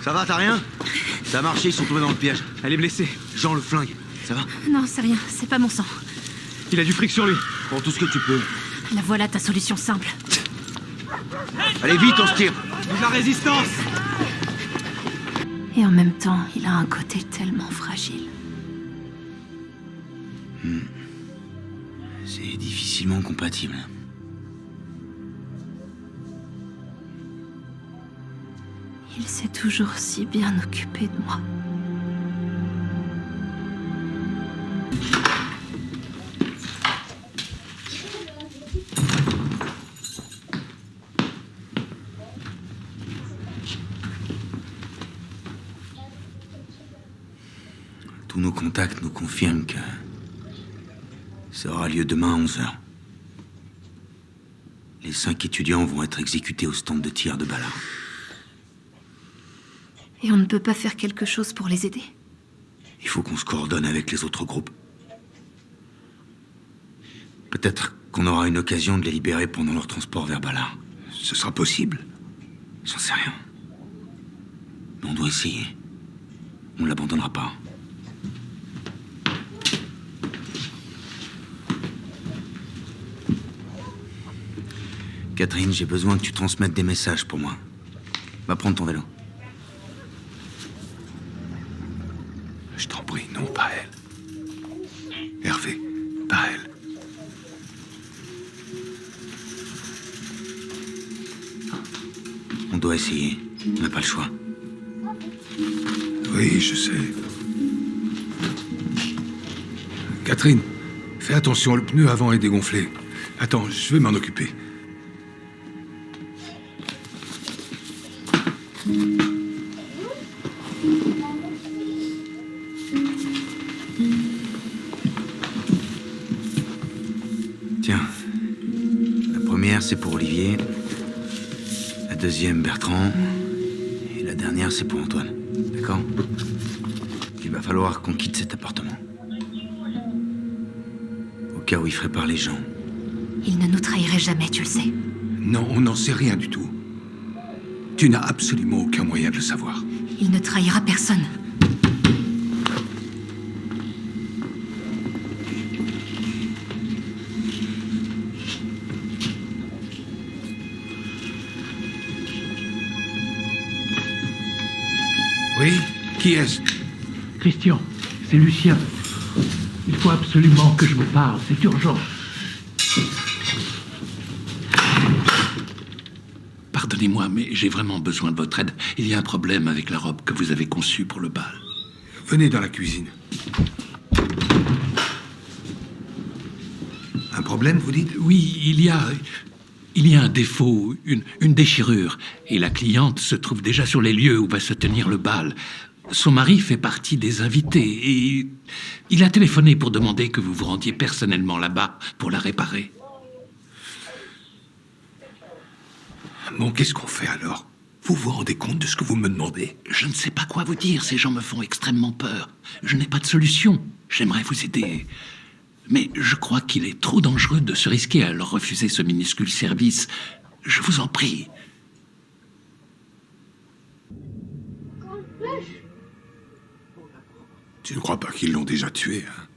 Ça va, t'as rien? Ça a marché, ils sont tombés dans le piège. Elle est blessée. Jean, le flingue, ça va? Non, c'est rien, c'est pas mon sang. Il a du fric sur lui. Prends tout ce que tu peux. La voilà ta solution simple. Allez, vite, on se tire. De la résistance. Et en même temps, il a un côté tellement fragile. C'est difficilement compatible. Il s'est toujours si bien occupé de moi. Tous nos contacts nous confirment que ça aura lieu demain à 11h. Les 5 étudiants vont être exécutés au stand de tir de Ballard. Et on ne peut pas faire quelque chose pour les aider? Il faut qu'on se coordonne avec les autres groupes. Peut-être qu'on aura une occasion de les libérer pendant leur transport vers Ballard. Ce sera possible. J'en sais rien. Mais on doit essayer. On l'abandonnera pas. Catherine, j'ai besoin que tu transmettes des messages pour moi. Va prendre ton vélo. Je t'en prie, non, pas elle. Hervé, pas elle. On doit essayer. On n'a pas le choix. Oui, je sais. Catherine, fais attention, le pneu avant est dégonflé. Attends, je vais m'en occuper. Tiens. La première, c'est pour Olivier. La deuxième, Bertrand. Et la dernière, c'est pour Antoine. D'accord? Il va falloir qu'on quitte cet appartement. Au cas où il ferait part les gens. Il ne nous trahirait jamais, tu le sais. Non, on n'en sait rien du tout. Tu n'as absolument aucun moyen de le savoir. Il ne trahira personne. Oui? Qui est-ce? Christian, c'est Lucien. Il faut absolument que je vous parle, c'est urgent. Pardonnez-moi, mais j'ai vraiment besoin de votre aide. Il y a un problème avec la robe que vous avez conçue pour le bal. Venez dans la cuisine. Un problème, vous dites? Oui, il y a un défaut, une déchirure. Et la cliente se trouve déjà sur les lieux où va se tenir le bal. Son mari fait partie des invités et il a téléphoné pour demander que vous vous rendiez personnellement là-bas pour la réparer. Bon, qu'est-ce qu'on fait alors? Vous vous rendez compte de ce que vous me demandez? Je ne sais pas quoi vous dire, ces gens me font extrêmement peur. Je n'ai pas de solution. J'aimerais vous aider. Mais je crois qu'il est trop dangereux de se risquer à leur refuser ce minuscule service. Je vous en prie. Tu ne crois pas qu'ils l'ont déjà tué, hein?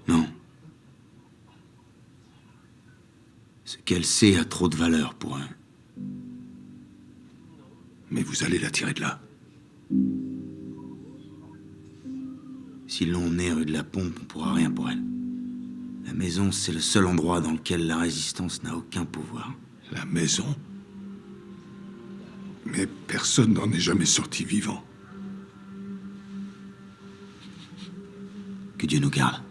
Non. Ce qu'elle sait a trop de valeur pour eux. Mais vous allez la tirer de là. S'ils l'ont emmenée rue de la Pompe, on pourra rien pour elle. La maison, c'est le seul endroit dans lequel la résistance n'a aucun pouvoir. La maison? Mais personne n'en est jamais sorti vivant. Que Dieu nous garde.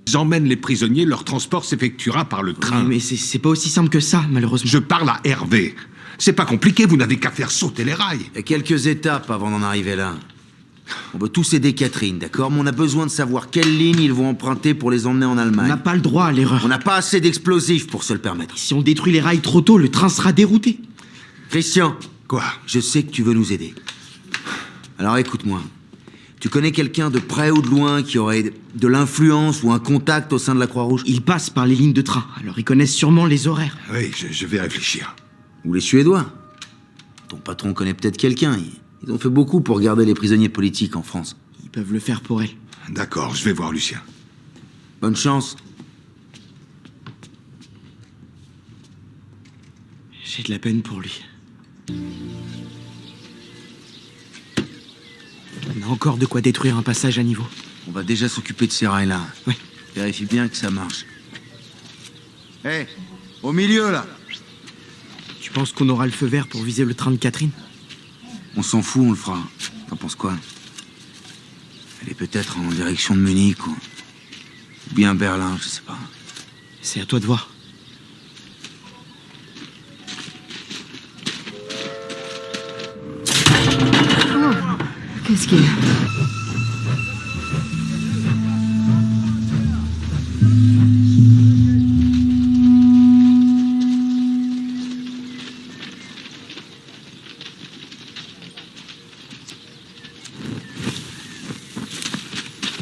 Ils emmènent les prisonniers, leur transport s'effectuera par le train. Mais c'est pas aussi simple que ça, malheureusement. Je parle à Hervé. C'est pas compliqué, vous n'avez qu'à faire sauter les rails. Il y a quelques étapes avant d'en arriver là. On veut tous aider Catherine, d'accord? Mais on a besoin de savoir quelle ligne ils vont emprunter pour les emmener en On Allemagne. n'a pas le droit à l'erreur. On n'a pas assez d'explosifs pour se le permettre. Si on détruit les rails trop tôt, le train sera dérouté. Christian, Quoi? je sais que tu veux nous aider. Alors écoute-moi. Tu connais quelqu'un de près ou de loin qui aurait de l'influence ou un contact au sein de la Croix-Rouge? Ils passent par les lignes de train, alors ils connaissent sûrement les horaires. Oui, je vais réfléchir. Ou les Suédois? Ton patron connaît peut-être quelqu'un. Ils ont fait beaucoup pour garder les prisonniers politiques en France. Ils peuvent le faire pour elle. D'accord, je vais voir Lucien. Bonne chance. J'ai de la peine pour lui. On a encore de quoi détruire un passage à niveau. On va déjà s'occuper de ces rails-là. Oui. Vérifie bien que ça marche. Hé, au milieu, là! Tu penses qu'on aura le feu vert pour viser le train de Catherine? On s'en fout, on le fera. T'en penses quoi? Elle est peut-être en direction de Munich ou bien Berlin, je sais pas. C'est à toi de voir. Qu'est-ce qu'il y a?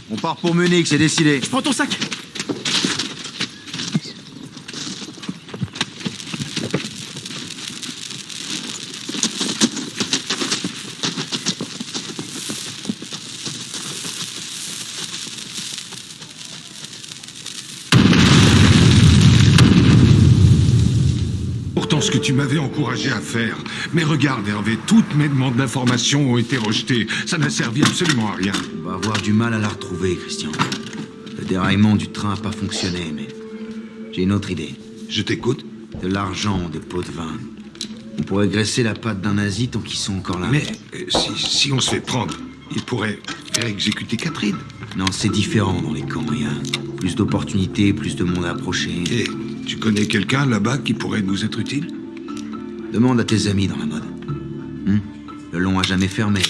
On part pour Munich, c'est décidé. Prends ton sac! Pourtant, ce que tu m'avais encouragé à faire. Mais regarde, Hervé, toutes mes demandes d'information ont été rejetées. Ça n'a servi absolument à rien. On va avoir du mal à la retrouver, Christian. Le déraillement du train n'a pas fonctionné, mais j'ai une autre idée. Je t'écoute. De l'argent, des pots de vin. On pourrait graisser la patte d'un nazi tant qu'ils sont encore là. Mais si on se fait prendre, il pourrait faire exécuter Catherine. Non, c'est différent dans les camps. Il y a plus d'opportunités, plus de monde à approcher. Et tu connais quelqu'un là-bas qui pourrait nous être utile? Demande à tes amis dans la mode. Le long a jamais fermé.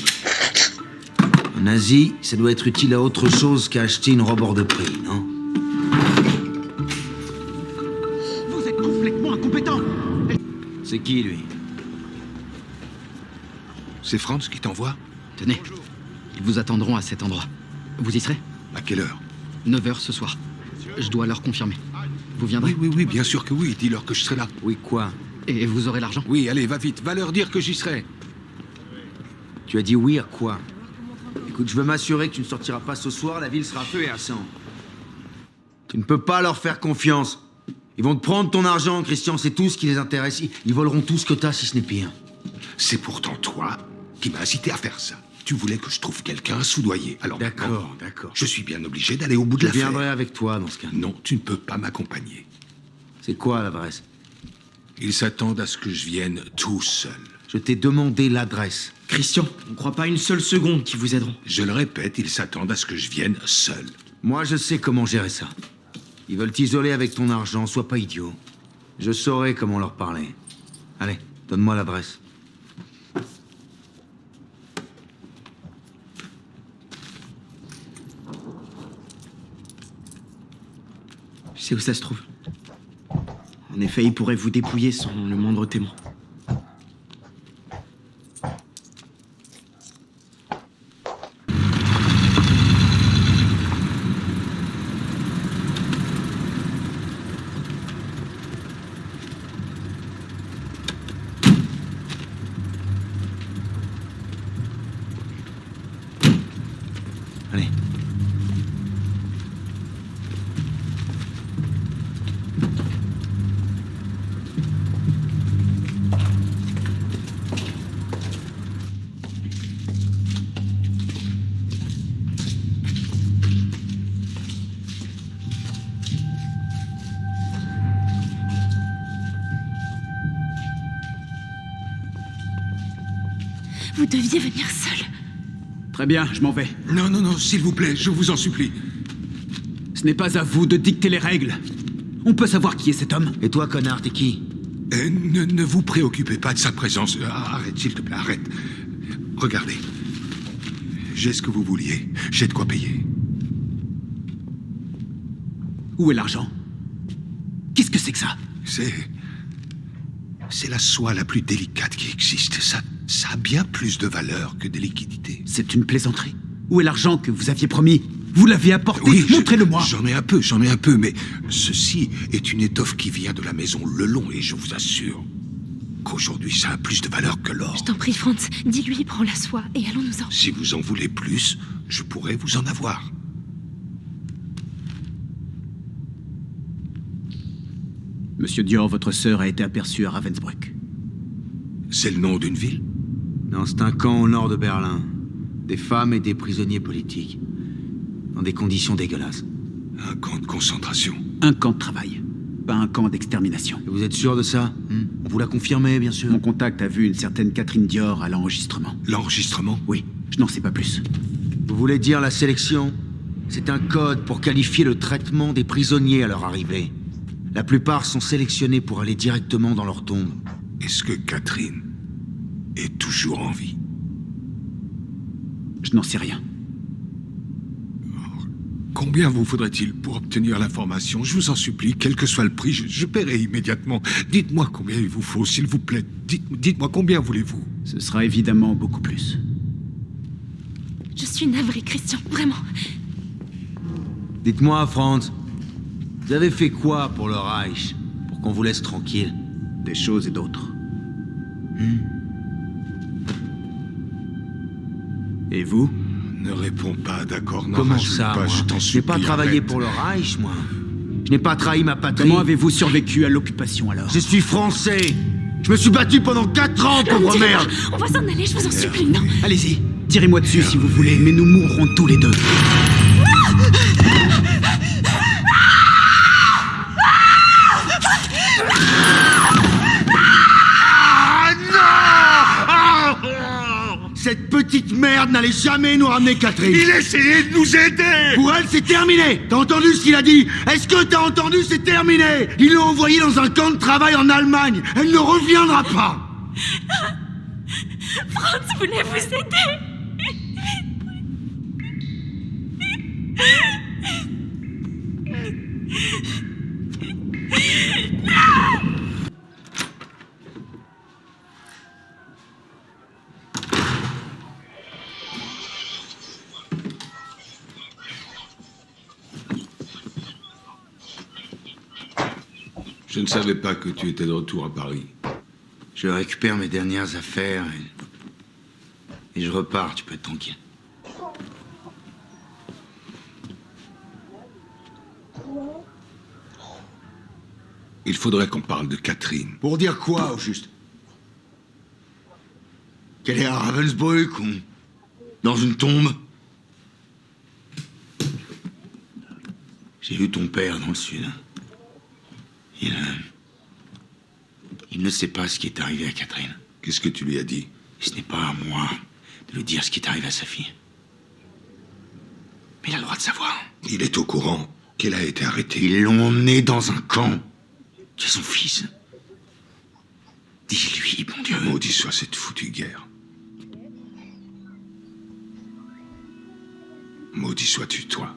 Un nazi, ça doit être utile à autre chose qu'à acheter une robe hors de prix, non? Vous êtes complètement incompétent! C'est qui, lui? C'est Franz qui t'envoie? Tenez, ils vous attendront à cet endroit. Vous y serez? À quelle heure? 9h ce soir. Je dois leur confirmer. Vous viendrez? Oui, bien sûr que oui. Dis-leur que je serai là. Oui, quoi? Et vous aurez l'argent? Oui, allez, va vite. Va leur dire que j'y serai. Tu as dit oui à quoi? Écoute, je veux m'assurer que tu ne sortiras pas ce soir, la ville sera à feu et à sang. Tu ne peux pas leur faire confiance. Ils vont te prendre ton argent, Christian, c'est tout ce qui les intéresse. Ils voleront tout ce que t'as, si ce n'est pire. C'est pourtant toi qui m'as incité à faire ça. Tu voulais que je trouve quelqu'un à soudoyer. Alors maintenant, D'accord. je suis bien obligé d'aller au bout de Je l'affaire. viendrai avec toi dans ce cas. Non, tu ne peux pas m'accompagner. C'est quoi l'adresse? Ils s'attendent à ce que je vienne tout seul. Je t'ai demandé l'adresse. Christian, on ne croit pas une seule seconde qu'ils vous aideront. Je le répète, ils s'attendent à ce que je vienne seul. Moi, je sais comment gérer ça. Ils veulent t'isoler avec ton argent, sois pas idiot. Je saurai comment leur parler. Allez, donne-moi l'adresse. Je sais où ça se trouve. En effet, ils pourraient vous dépouiller sans le moindre témoin. Allez. Vous deviez venir seul. Très bien, je m'en vais. Non, s'il vous plaît, je vous en supplie. Ce n'est pas à vous de dicter les règles. On peut savoir qui est cet homme? Et toi, connard, t'es qui? Ne vous préoccupez pas de sa présence. Arrête, s'il te plaît, arrête. Regardez. J'ai ce que vous vouliez. J'ai de quoi payer. Où est l'argent? Qu'est-ce que c'est que ça? C'est la soie la plus délicate qui existe. Ça a bien plus de valeur que des liquidités. C'est une plaisanterie. Où est l'argent que vous aviez promis? Vous l'avez apporté? Oui, montrez-le-moi. J'en ai un peu, mais ceci est une étoffe qui vient de la maison Lelon, et je vous assure qu'aujourd'hui ça a plus de valeur que l'or. Je t'en prie, Franz, dis-lui, prends la soie et allons-nous-en. Si vous en voulez plus, je pourrais vous en avoir. Monsieur Dior, votre sœur a été aperçue à Ravensbrück. C'est le nom d'une ville? Non, c'est un camp au nord de Berlin. Des femmes et des prisonniers politiques. Dans des conditions dégueulasses. Un camp de concentration. Un camp de travail, pas un camp d'extermination. Et vous êtes sûr de ça? On vous l'a confirmé, bien sûr. Mon contact a vu une certaine Catherine Dior à l'enregistrement. L'enregistrement? Oui, je n'en sais pas plus. Vous voulez dire la sélection? C'est un code pour qualifier le traitement des prisonniers à leur arrivée. La plupart sont sélectionnés pour aller directement dans leur tombe. Est-ce que Catherine est toujours en vie? Je n'en sais rien. Combien vous faudrait-il pour obtenir l'information? Je vous en supplie, quel que soit le prix, je paierai immédiatement. Dites-moi combien il vous faut, s'il vous plaît. Dites-moi combien voulez-vous? Ce sera évidemment beaucoup plus. Je suis navrée, Christian, vraiment. Dites-moi, Franz, vous avez fait quoi pour le Reich? Pour qu'on vous laisse tranquille? Des choses et d'autres. Et vous? Ne réponds pas, d'accord? Non, Comment rajoute ça, pas, moi? je t'en Je n'ai pas supplie, travaillé arrête. pour le Reich, moi. Je n'ai pas trahi ma patrie. Comment avez-vous survécu à l'occupation alors? Je suis français. Je me suis battu pendant 4 ans, pauvre Tirez-moi. merde. On va s'en aller, je vous en supplie, non. Allez-y, tirez-moi dessus si vous voulez, mais nous mourrons tous les deux. Cette petite merde n'allait jamais nous ramener Catherine. Il essayait de nous aider! Pour elle, c'est terminé. T'as entendu ce qu'il a dit? Est-ce que t'as entendu? C'est terminé. Ils l'ont envoyée dans un camp de travail en Allemagne. Elle ne reviendra pas. Franz voulait vous aider. Je ne savais pas que tu étais de retour à Paris. Je récupère mes dernières affaires et je repars, tu peux être tranquille. Il faudrait qu'on parle de Catherine. Pour dire quoi, au juste? Qu'elle est à Ravensbrück ou dans une tombe? J'ai vu ton père dans le sud. Il ne sait pas ce qui est arrivé à Catherine. Qu'est-ce que tu lui as dit? Ce n'est pas à moi de lui dire ce qui est arrivé à sa fille. Mais il a le droit de savoir. Il est au courant qu'elle a été arrêtée. Ils l'ont emmené dans un camp. Tu es son fils. Dis-lui, bon Dieu. Maudit soit cette foutue guerre. Maudit sois-tu, toi,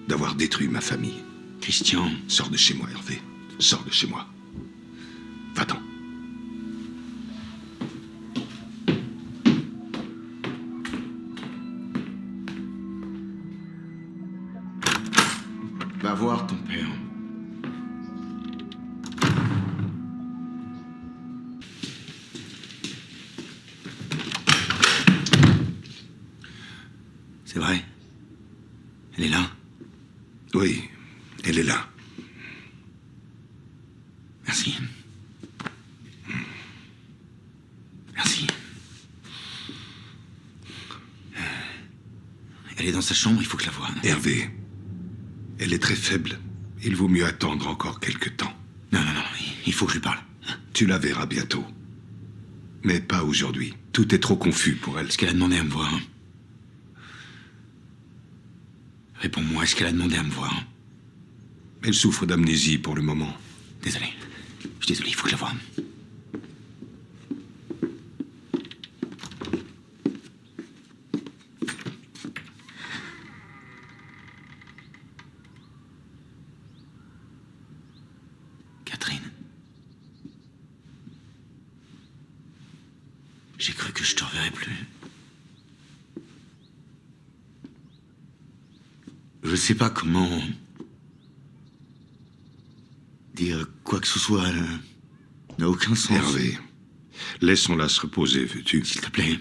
d'avoir détruit ma famille. Christian, Sors de chez moi, Hervé. Sors de chez moi. Va-t'en. va voir ton père. C'est vrai? Elle est là? Oui, elle est là. Merci. Merci. Elle est dans sa chambre, il faut que je la voie. Hervé, elle est très faible. Il vaut mieux attendre encore quelque temps. Non, il faut que je lui parle. Tu la verras bientôt. Mais pas aujourd'hui. Tout est trop confus pour elle. Est-ce qu'elle a demandé à me voir? Réponds-moi, est-ce qu'elle a demandé à me voir? Elle souffre d'amnésie pour le moment. Désolé. Je suis désolé, il faut que je la voie. Catherine. J'ai cru que je te reverrais plus. sais pas comment dire quoi que ce soit n'a aucun sens. Hervé, laissons-la se reposer, veux-tu? S'il te plaît.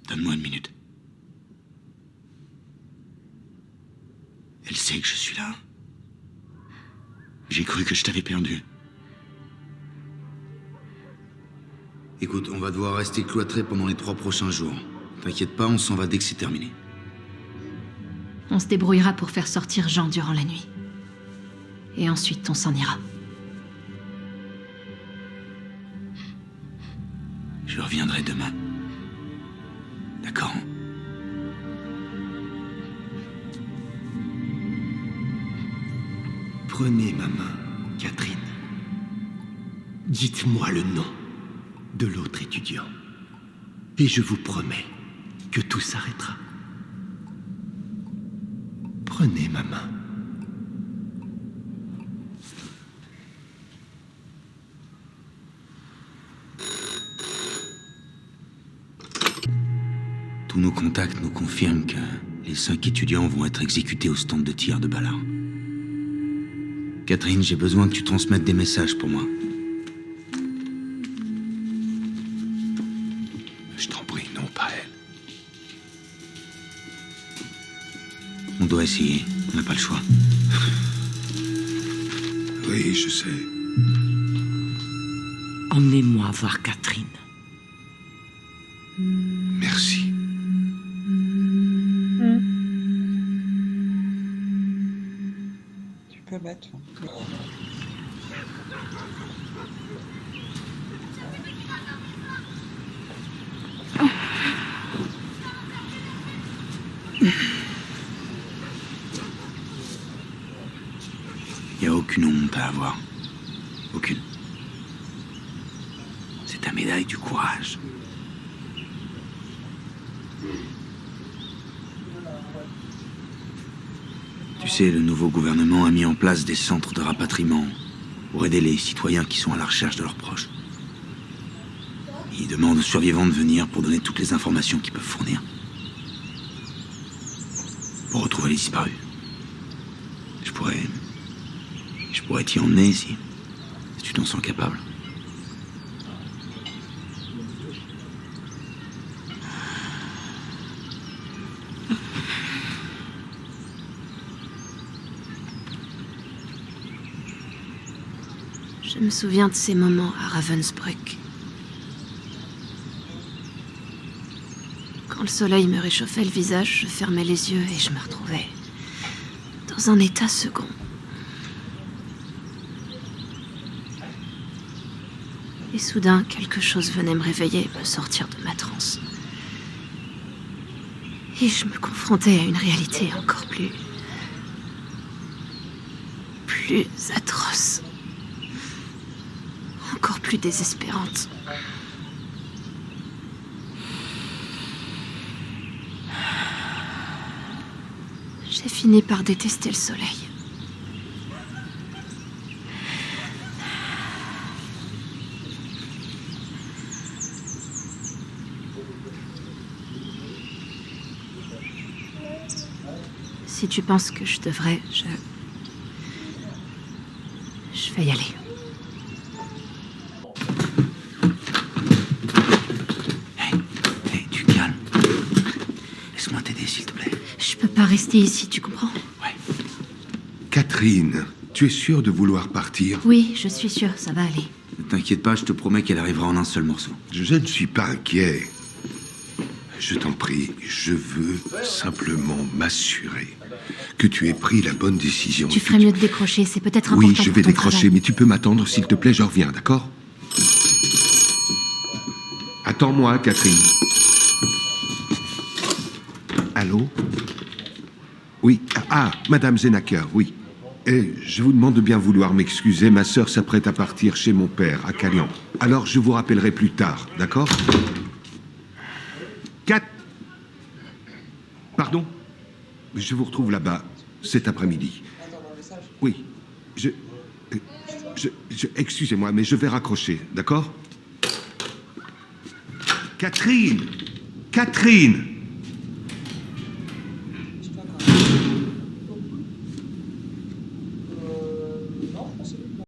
Donne-moi une minute. Elle sait que je suis là. J'ai cru que je t'avais perdu. Écoute, on va devoir rester cloîtrés pendant les 3 prochains jours. T'inquiète pas, on s'en va dès que c'est terminé. On se débrouillera pour faire sortir Jean durant la nuit. Et ensuite, on s'en ira. Je reviendrai demain. D'accord? Prenez ma main, Catherine. Dites-moi le nom de l'autre étudiant. Et je vous promets que tout s'arrêtera. Prenez ma main. Tous nos contacts nous confirment que les 5 étudiants vont être exécutés au stand de tir de Ballard. Catherine, j'ai besoin que tu transmettes des messages pour moi. Je t'en prie, non, pas elle. On doit essayer, on n'a pas le choix. Oui, je sais. Emmenez-moi voir Catherine. Merci. Tu peux mettre. Il n'y a aucune honte à avoir. Aucune. C'est ta médaille du courage. Tu sais, le nouveau gouvernement a mis en place des centres de rapatriement pour aider les citoyens qui sont à la recherche de leurs proches. Ils demandent aux survivants de venir pour donner toutes les informations qu'ils peuvent fournir. Pour retrouver les disparus. Je pourrais t'y emmener si tu t'en sens capable. Je me souviens de ces moments à Ravensbrück. Quand le soleil me réchauffait le visage, je fermais les yeux et je me retrouvais dans un état second. Et soudain, quelque chose venait me réveiller et me sortir de ma transe. Et je me confrontais à une réalité encore plus atroce. Encore plus désespérante. J'ai fini par détester le soleil. Si tu penses que je devrais, je vais y aller. Hey, tu calmes. Laisse-moi t'aider, s'il te plaît. Je peux pas rester ici, tu comprends? Ouais. Catherine, tu es sûre de vouloir partir? Oui, je suis sûre, ça va aller. Ne t'inquiète pas, je te promets qu'elle arrivera en un seul morceau. Je ne suis pas inquiet. Je t'en prie, je veux simplement m'assurer que tu aies pris la bonne décision. Tu ferais mieux de décrocher, c'est peut-être important. Oui, je vais pour ton décrocher, travail. mais tu peux m'attendre, s'il te plaît, je reviens, d'accord? Attends-moi, Catherine. Allô? Oui, Madame Zenacker, oui. Et je vous demande de bien vouloir m'excuser, ma sœur s'apprête à partir chez mon père, à Calian. Alors je vous rappellerai plus tard, d'accord? Pardon? Je vous retrouve là-bas, cet après-midi. Oui, excusez-moi, mais je vais raccrocher, d'accord? Catherine! Catherine!